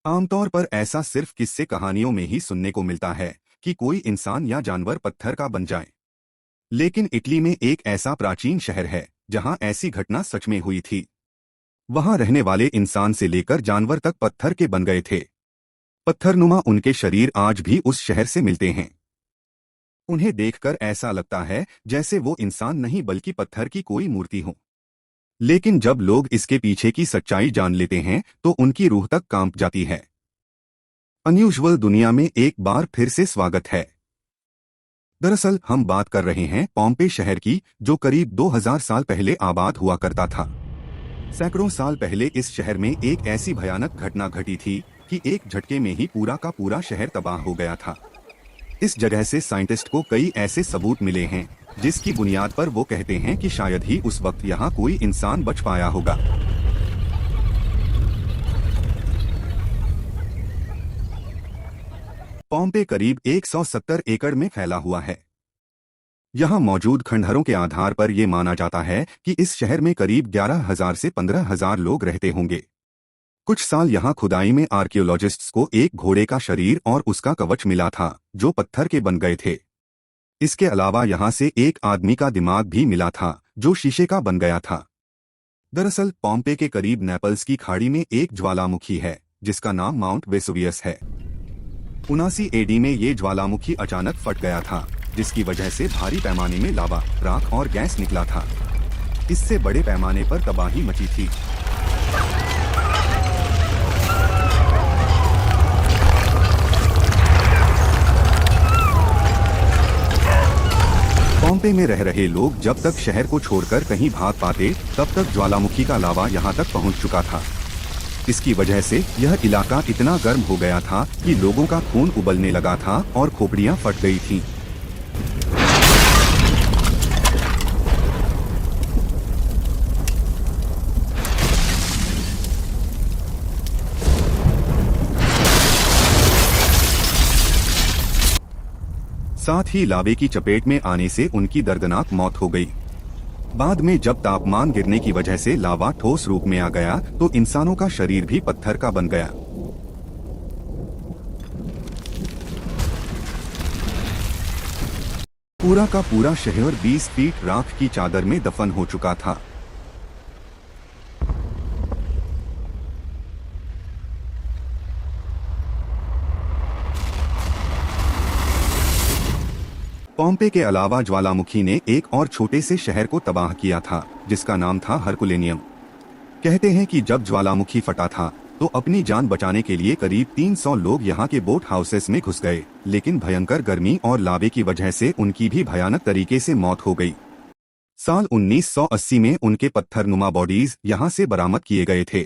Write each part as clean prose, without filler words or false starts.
आमतौर पर ऐसा सिर्फ किस्से कहानियों में ही सुनने को मिलता है कि कोई इंसान या जानवर पत्थर का बन जाए। लेकिन इटली में एक ऐसा प्राचीन शहर है जहां ऐसी घटना सच में हुई थी। वहां रहने वाले इंसान से लेकर जानवर तक पत्थर के बन गए थे। पत्थरनुमा उनके शरीर आज भी उस शहर से मिलते हैं। उन्हें देखकर ऐसा लगता है जैसे वो इंसान नहीं बल्कि पत्थर की कोई मूर्ति हो। लेकिन जब लोग इसके पीछे की सच्चाई जान लेते हैं तो उनकी रूह तक कांप जाती है। अनयूजुअल दुनिया में एक बार फिर से स्वागत है। दरअसल हम बात कर रहे हैं पोम्पे शहर की, जो करीब 2000 साल पहले आबाद हुआ करता था। सैकड़ों साल पहले इस शहर में एक ऐसी भयानक घटना घटी थी कि एक झटके में ही पूरा का पूरा शहर तबाह हो गया था। इस जगह से साइंटिस्ट को कई ऐसे सबूत मिले हैं जिसकी बुनियाद पर वो कहते हैं कि शायद ही उस वक्त यहाँ कोई इंसान बच पाया होगा। पोम्पे करीब 170 एकड़ में फैला हुआ है। यहाँ मौजूद खंडहरों के आधार पर यह माना जाता है कि इस शहर में करीब 11,000 से 15,000 लोग रहते होंगे। कुछ साल यहाँ खुदाई में आर्कियोलॉजिस्ट्स को एक घोड़े का शरीर और उसका कवच मिला था जो पत्थर के बन गए थे। इसके अलावा यहाँ से एक आदमी का दिमाग भी मिला था जो शीशे का बन गया था। दरअसल पोम्पे के करीब नेपल्स की खाड़ी में एक ज्वालामुखी है जिसका नाम माउंट वेसुवियस है। 79 एडी में ये ज्वालामुखी अचानक फट गया था जिसकी वजह से भारी पैमाने में लावा, राख और गैस निकला था। इससे बड़े पैमाने पर तबाही मची थी। पोम्पे में रह रहे लोग जब तक शहर को छोड़कर कहीं भाग पाते तब तक ज्वालामुखी का लावा यहां तक पहुंच चुका था। इसकी वजह से यह इलाका इतना गर्म हो गया था कि लोगों का खून उबलने लगा था और खोपड़ियां फट गई थीं। साथ ही लावे की चपेट में आने से उनकी दर्दनाक मौत हो गई। बाद में जब तापमान गिरने की वजह से लावा ठोस रूप में आ गया तो इंसानों का शरीर भी पत्थर का बन गया। पूरा का पूरा शहर 20 फीट राख की चादर में दफन हो चुका था। पोम्पे के अलावा ज्वालामुखी ने एक और छोटे से शहर को तबाह किया था जिसका नाम था हरकुलेनियम। कहते हैं कि जब ज्वालामुखी फटा था तो अपनी जान बचाने के लिए करीब 300 लोग यहाँ के बोट हाउसेस में घुस गए, लेकिन भयंकर गर्मी और लावे की वजह से उनकी भी भयानक तरीके से मौत हो गई। साल 1980 में उनके पत्थरनुमा बॉडीज यहाँ से बरामद किए गए थे।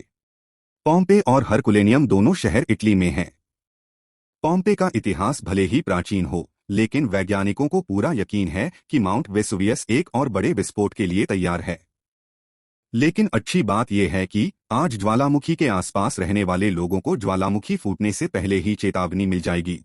पोम्पे और हरकुलेनियम दोनों शहर इटली में हैं। पोम्पे का इतिहास भले ही प्राचीन हो, लेकिन वैज्ञानिकों को पूरा यकीन है कि माउंट वेसुवियस एक और बड़े विस्फोट के लिए तैयार है। लेकिन अच्छी बात यह है कि आज ज्वालामुखी के आसपास रहने वाले लोगों को ज्वालामुखी फूटने से पहले ही चेतावनी मिल जाएगी।